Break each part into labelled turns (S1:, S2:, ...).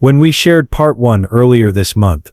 S1: When we shared part 1 earlier this month,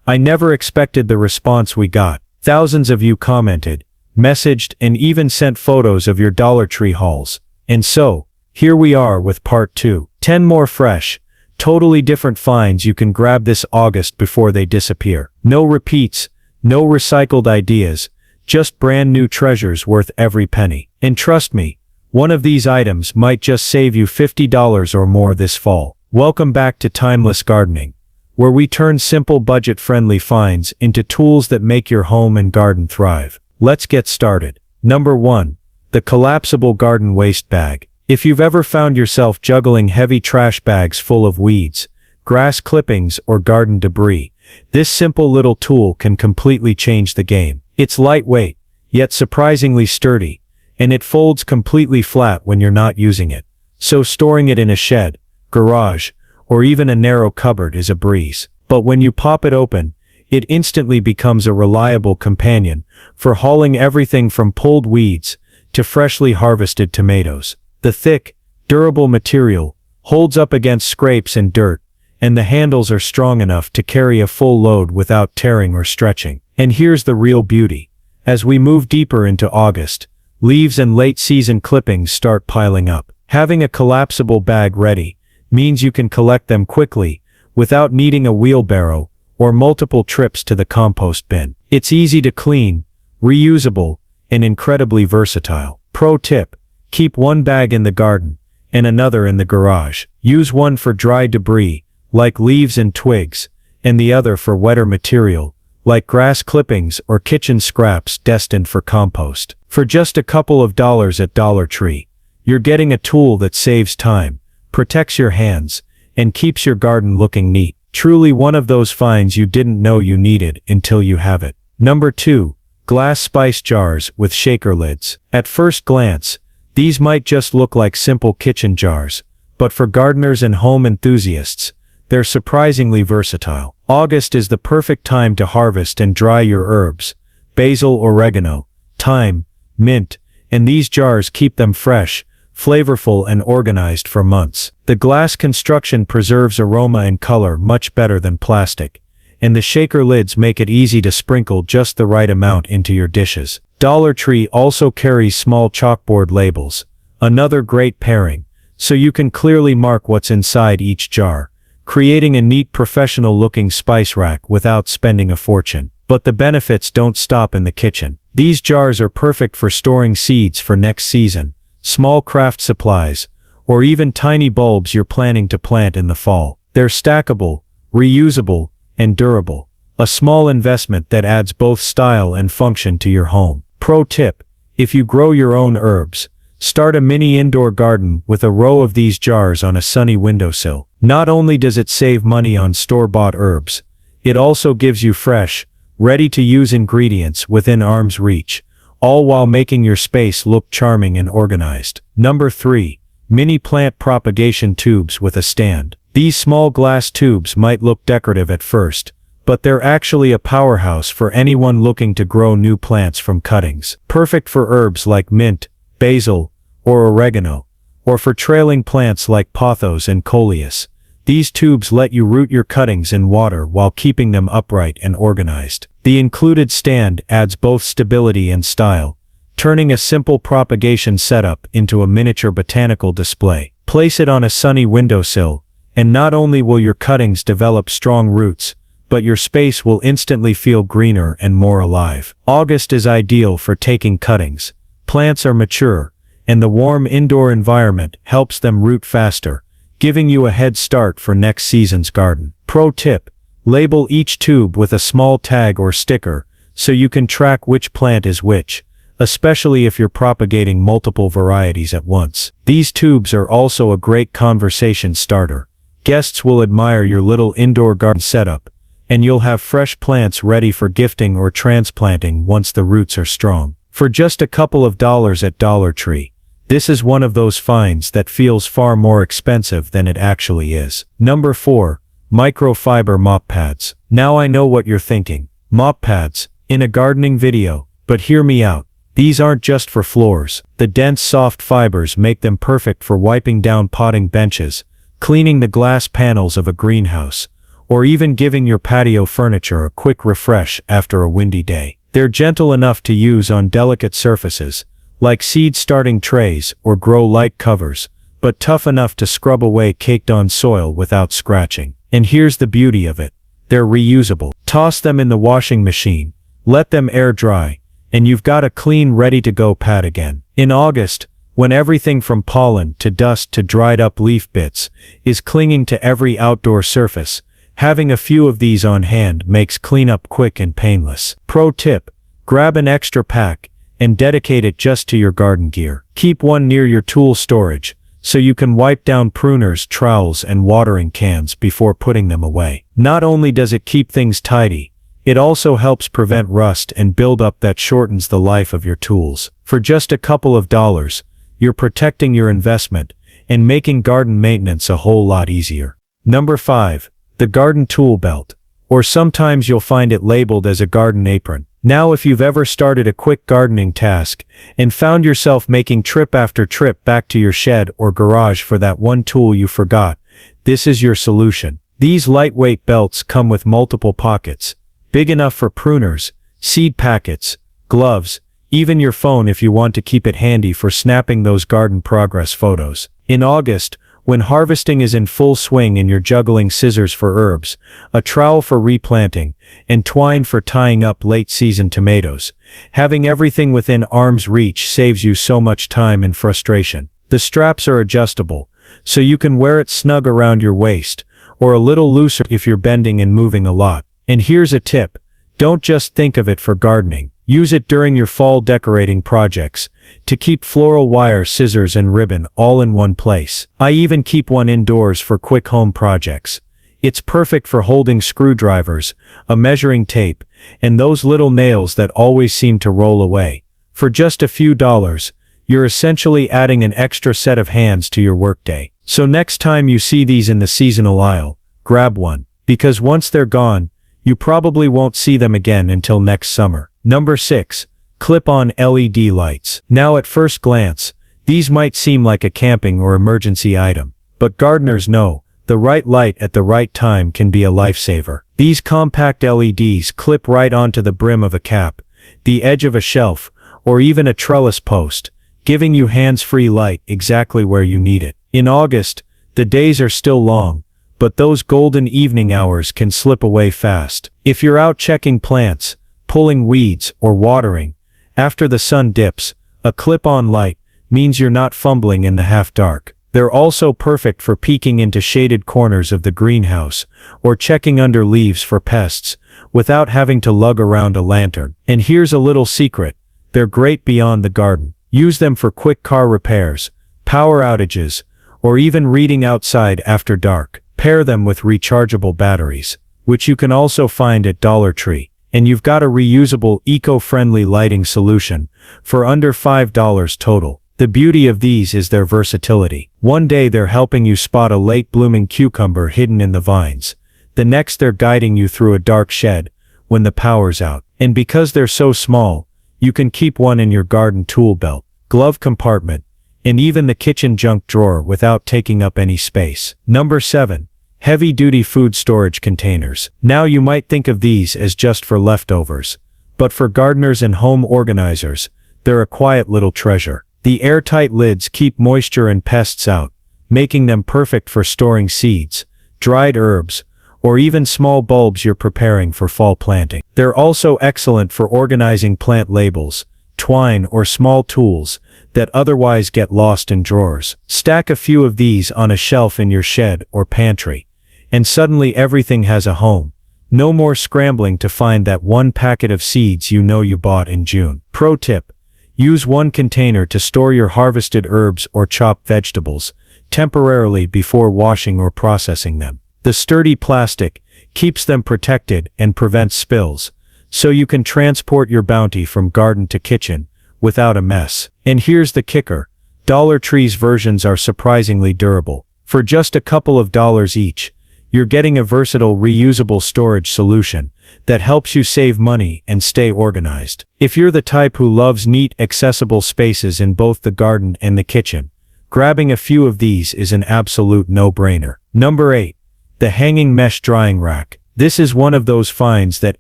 S1: I never expected the response we got. Thousands of you commented, messaged, and even sent photos of your Dollar Tree hauls. And so, here we are with part 2. 10 more fresh, totally different finds you can grab this August before they disappear. No repeats, no recycled ideas, just brand new treasures worth every penny. And trust me, one of these items might just save you $50 or more this fall. Welcome back to Timeless Gardening, where we turn simple budget-friendly finds into tools that make your home and garden thrive. Let's get started. Number 1. The Collapsible Garden Waste Bag. If you've ever found yourself juggling heavy trash bags full of weeds, grass clippings, or garden debris, this simple little tool can completely change the game. It's lightweight, yet surprisingly sturdy, and it folds completely flat when you're not using it. So storing it in a shed, garage, or even a narrow cupboard is a breeze. But when you pop it open, it instantly becomes a reliable companion for hauling everything from pulled weeds to freshly harvested tomatoes. The thick, durable material holds up against scrapes and dirt, and the handles are strong enough to carry a full load without tearing or stretching. And here's the real beauty. As we move deeper into August, leaves and late-season clippings start piling up. Having a collapsible bag ready means you can collect them quickly without needing a wheelbarrow or multiple trips to the compost bin. It's easy to clean, reusable, and incredibly versatile. Pro tip: keep one bag in the garden and another in the garage. Use one for dry debris, like leaves and twigs, and the other for wetter material, like grass clippings or kitchen scraps destined for compost. For just a couple of dollars at Dollar Tree, you're getting a tool that saves time, protects your hands, and keeps your garden looking neat. Truly one of those finds you didn't know you needed until you have it. Number 2. Glass spice jars with shaker lids. At first glance, these might just look like simple kitchen jars, but for gardeners and home enthusiasts, they're surprisingly versatile. August is the perfect time to harvest and dry your herbs, basil, oregano, thyme, mint, and these jars keep them fresh, flavorful, and organized for months. The glass construction preserves aroma and color much better than plastic, and the shaker lids make it easy to sprinkle just the right amount into your dishes. Dollar Tree also carries small chalkboard labels, another great pairing, so you can clearly mark what's inside each jar, creating a neat professional-looking spice rack without spending a fortune. But the benefits don't stop in the kitchen. These jars are perfect for storing seeds for next season, small craft supplies, or even tiny bulbs you're planning to plant in the fall. They're stackable, reusable, and durable, a small investment that adds both style and function to your home. Pro tip: if you grow your own herbs, start a mini indoor garden with a row of these jars on a sunny windowsill. Not only does it save money on store-bought herbs, it also gives you fresh, ready-to-use ingredients within arm's reach, all while making your space look charming and organized. Number 3. Mini plant propagation tubes with a stand. These small glass tubes might look decorative at first, but they're actually a powerhouse for anyone looking to grow new plants from cuttings. Perfect for herbs like mint, basil, or oregano, or for trailing plants like pothos and coleus. These tubes let you root your cuttings in water while keeping them upright and organized. The included stand adds both stability and style, turning a simple propagation setup into a miniature botanical display. Place it on a sunny windowsill, and not only will your cuttings develop strong roots, but your space will instantly feel greener and more alive. August is ideal for taking cuttings. Plants are mature, and the warm indoor environment helps them root faster, giving you a head start for next season's garden. Pro tip: label each tube with a small tag or sticker so you can track which plant is which, especially if you're propagating multiple varieties at once. These tubes are also a great conversation starter. Guests will admire your little indoor garden setup, and you'll have fresh plants ready for gifting or transplanting once the roots are strong. For just a couple of dollars at Dollar Tree, this is one of those finds that feels far more expensive than it actually is. Number 4. Microfiber Mop Pads. Now I know what you're thinking. Mop pads, in a gardening video, but hear me out. These aren't just for floors. The dense soft fibers make them perfect for wiping down potting benches, cleaning the glass panels of a greenhouse, or even giving your patio furniture a quick refresh after a windy day. They're gentle enough to use on delicate surfaces, like seed-starting trays or grow light covers, but tough enough to scrub away caked-on soil without scratching. And here's the beauty of it. They're reusable. Toss them in the washing machine, let them air dry, and you've got a clean, ready-to-go pad again. In August, when everything from pollen to dust to dried-up leaf bits is clinging to every outdoor surface, having a few of these on hand makes cleanup quick and painless. Pro tip: grab an extra pack and dedicate it just to your garden gear. Keep one near your tool storage, so you can wipe down pruners, trowels, and watering cans before putting them away. Not only does it keep things tidy, it also helps prevent rust and buildup that shortens the life of your tools. For just a couple of dollars, you're protecting your investment and making garden maintenance a whole lot easier. Number 5. The garden tool belt. Or sometimes you'll find it labeled as a garden apron. Now, if you've ever started a quick gardening task and found yourself making trip after trip back to your shed or garage for that one tool you forgot, this is your solution. These lightweight belts come with multiple pockets, big enough for pruners, seed packets, gloves, even your phone if you want to keep it handy for snapping those garden progress photos. In August, when harvesting is in full swing and you're juggling scissors for herbs, a trowel for replanting, and twine for tying up late-season tomatoes, having everything within arm's reach saves you so much time and frustration. The straps are adjustable, so you can wear it snug around your waist, or a little looser if you're bending and moving a lot. And here's a tip: don't just think of it for gardening. Use it during your fall decorating projects, to keep floral wire, scissors, and ribbon all in one place. I even keep one indoors for quick home projects. It's perfect for holding screwdrivers, a measuring tape, and those little nails that always seem to roll away. For just a few dollars, you're essentially adding an extra set of hands to your workday. So next time you see these in the seasonal aisle, grab one, because once they're gone, you probably won't see them again until next summer. Number 6. ClipOn LED Lights. Now, at first glance, these might seem like a camping or emergency item, but gardeners know the right light at the right time can be a lifesaver. These compact LEDs clip right onto the brim of a cap, the edge of a shelf, or even a trellis post, giving you hands-free light exactly where you need it. In August, the days are still long, but those golden evening hours can slip away fast. If you're out checking plants, pulling weeds, or watering, after the sun dips, a clip-on light means you're not fumbling in the half-dark. They're also perfect for peeking into shaded corners of the greenhouse, or checking under leaves for pests, without having to lug around a lantern. And here's a little secret: they're great beyond the garden. Use them for quick car repairs, power outages, or even reading outside after dark. Pair them with rechargeable batteries, which you can also find at Dollar Tree, and you've got a reusable, eco-friendly lighting solution for under $5 total. The beauty of these is their versatility. One day they're helping you spot a late-blooming cucumber hidden in the vines. The next they're guiding you through a dark shed when the power's out. And because they're so small, you can keep one in your garden tool belt, glove compartment, and even the kitchen junk drawer without taking up any space. Number 7. Heavy-duty food storage containers. Now, you might think of these as just for leftovers, but for gardeners and home organizers, they're a quiet little treasure. The airtight lids keep moisture and pests out, making them perfect for storing seeds, dried herbs, or even small bulbs you're preparing for fall planting. They're also excellent for organizing plant labels, twine, or small tools that otherwise get lost in drawers. Stack a few of these on a shelf in your shed or pantry, and suddenly everything has a home. No more scrambling to find that one packet of seeds you know you bought in June. Pro tip: use one container to store your harvested herbs or chopped vegetables temporarily before washing or processing them. The sturdy plastic keeps them protected and prevents spills, so you can transport your bounty from garden to kitchen without a mess. And here's the kicker: Dollar Tree's versions are surprisingly durable. For just a couple of dollars each, you're getting a versatile, reusable storage solution that helps you save money and stay organized. If you're the type who loves neat, accessible spaces in both the garden and the kitchen, grabbing a few of these is an absolute no-brainer. Number 8. The hanging mesh drying rack. This is one of those finds that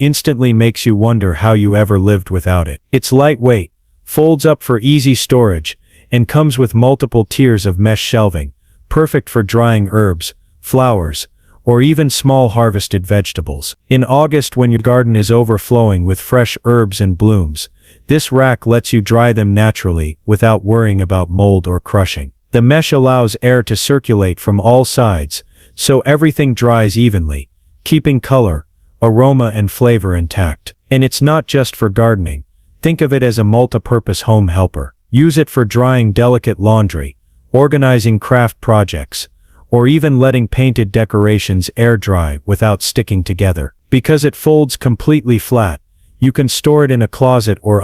S1: instantly makes you wonder how you ever lived without it. It's lightweight, folds up for easy storage, and comes with multiple tiers of mesh shelving, perfect for drying herbs, flowers, or even small harvested vegetables. In August, when your garden is overflowing with fresh herbs and blooms, this rack lets you dry them naturally without worrying about mold or crushing. The mesh allows air to circulate from all sides, so everything dries evenly, keeping color, aroma and flavor intact. And it's not just for gardening. Think of it as a multi-purpose home helper. Use it for drying delicate laundry, organizing craft projects, or even letting painted decorations air dry without sticking together. Because it folds completely flat, you can store it in a closet or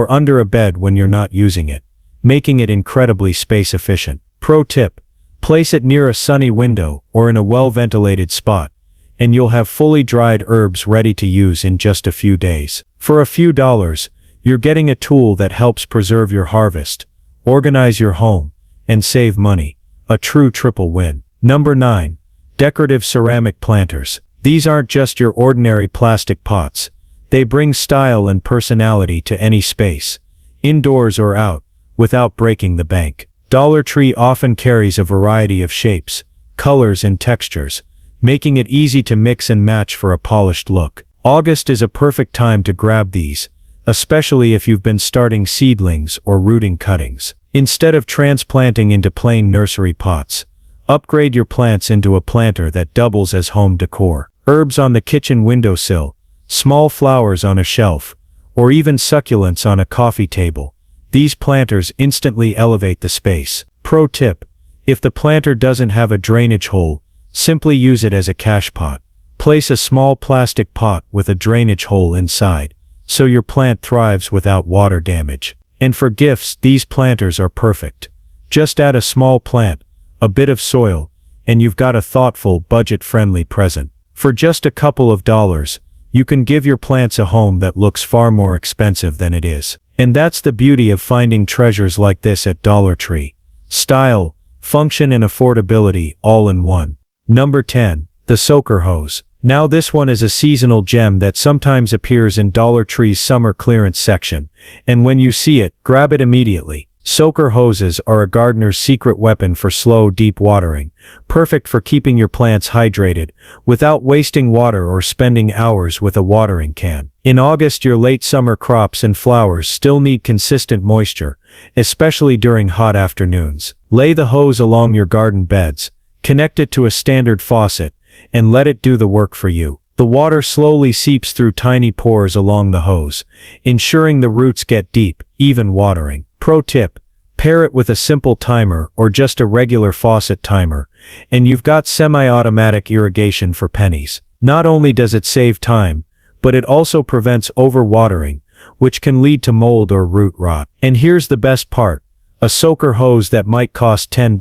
S1: under a bed when you're not using it, making it incredibly space efficient. Pro tip: place it near a sunny window or in a well-ventilated spot, and you'll have fully dried herbs ready to use in just a few days. For a few dollars, you're getting a tool that helps preserve your harvest, organize your home, and save money. A true triple win. Number 9. Decorative ceramic planters. These aren't just your ordinary plastic pots. They bring style and personality to any space, indoors or out, without breaking the bank. Dollar Tree often carries a variety of shapes, colors and textures, making it easy to mix and match for a polished look. August is a perfect time to grab these, especially if you've been starting seedlings or rooting cuttings. Instead of transplanting into plain nursery pots, upgrade your plants into a planter that doubles as home decor. Herbs on the kitchen windowsill, small flowers on a shelf, or even succulents on a coffee table. These planters instantly elevate the space. Pro tip: if the planter doesn't have a drainage hole, simply use it as a cache pot. Place a small plastic pot with a drainage hole inside, so your plant thrives without water damage. And for gifts, these planters are perfect. Just add a small plant, a bit of soil, and you've got a thoughtful, budget-friendly present. For just a couple of dollars, you can give your plants a home that looks far more expensive than it is. And that's the beauty of finding treasures like this at Dollar Tree. Style, function and affordability all in one. Number 10. The Soaker Hose. Now this one is a seasonal gem that sometimes appears in Dollar Tree's summer clearance section, and when you see it, grab it immediately. Soaker hoses are a gardener's secret weapon for slow, deep watering, perfect for keeping your plants hydrated, without wasting water or spending hours with a watering can. In August, your late summer crops and flowers still need consistent moisture, especially during hot afternoons. Lay the hose along your garden beds, connect it to a standard faucet, and let it do the work for you. The water slowly seeps through tiny pores along the hose, ensuring the roots get deep, even watering. Pro tip: pair it with a simple timer or just a regular faucet timer, and you've got semi-automatic irrigation for pennies. Not only does it save time, but it also prevents overwatering, which can lead to mold or root rot. And here's the best part: a soaker hose that might cost $10,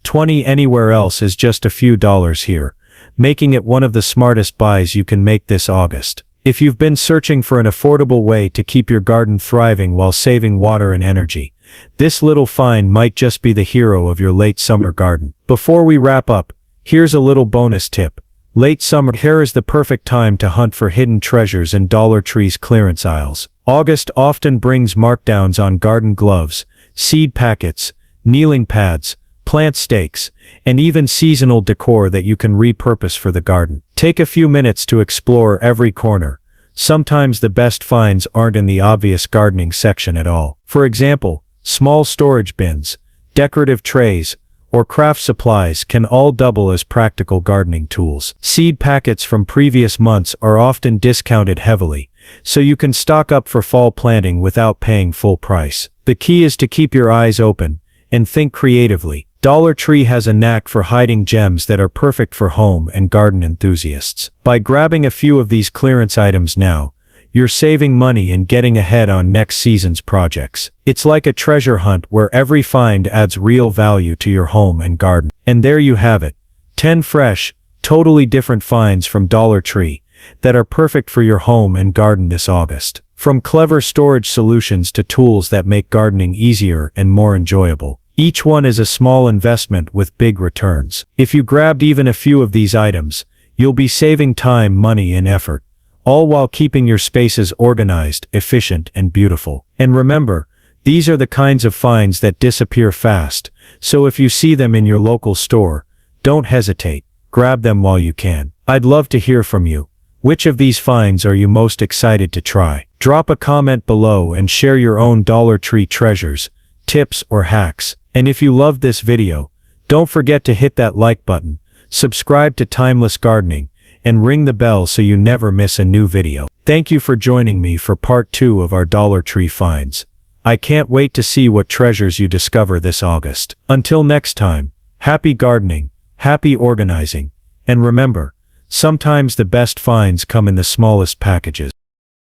S1: $20 anywhere else is just a few dollars here, making it one of the smartest buys you can make this August. If you've been searching for an affordable way to keep your garden thriving while saving water and energy, this little find might just be the hero of your late summer garden. Before we wrap up, here's a little bonus tip. Late summer here is the perfect time to hunt for hidden treasures in Dollar Tree's clearance aisles. August often brings markdowns on garden gloves, seed packets, kneeling pads, plant stakes, and even seasonal decor that you can repurpose for the garden. Take a few minutes to explore every corner. Sometimes the best finds aren't in the obvious gardening section at all. For example, small storage bins, decorative trays, or craft supplies can all double as practical gardening tools. Seed packets from previous months are often discounted heavily, so you can stock up for fall planting without paying full price. The key is to keep your eyes open and think creatively. Dollar Tree has a knack for hiding gems that are perfect for home and garden enthusiasts. By grabbing a few of these clearance items now, you're saving money and getting ahead on next season's projects. It's like a treasure hunt where every find adds real value to your home and garden. And there you have it. 10 fresh, totally different finds from Dollar Tree that are perfect for your home and garden this August. From clever storage solutions to tools that make gardening easier and more enjoyable, Each one is a small investment with big returns. If you grabbed even a few of these items, you'll be saving time, money, and effort, all while keeping your spaces organized, efficient, and beautiful. And remember, these are the kinds of finds that disappear fast, so if you see them in your local store, don't hesitate, grab them while you can. I'd love to hear from you. Which of these finds are you most excited to try? Drop a comment below and share your own Dollar Tree treasures, tips, or hacks. And if you loved this video, don't forget to hit that like button, subscribe to Timeless Gardening, and ring the bell so you never miss a new video. Thank you for joining me for part 2 of our Dollar Tree finds. I can't wait to see what treasures you discover this August. Until next time, happy gardening, happy organizing, and remember, sometimes the best finds come in the smallest packages.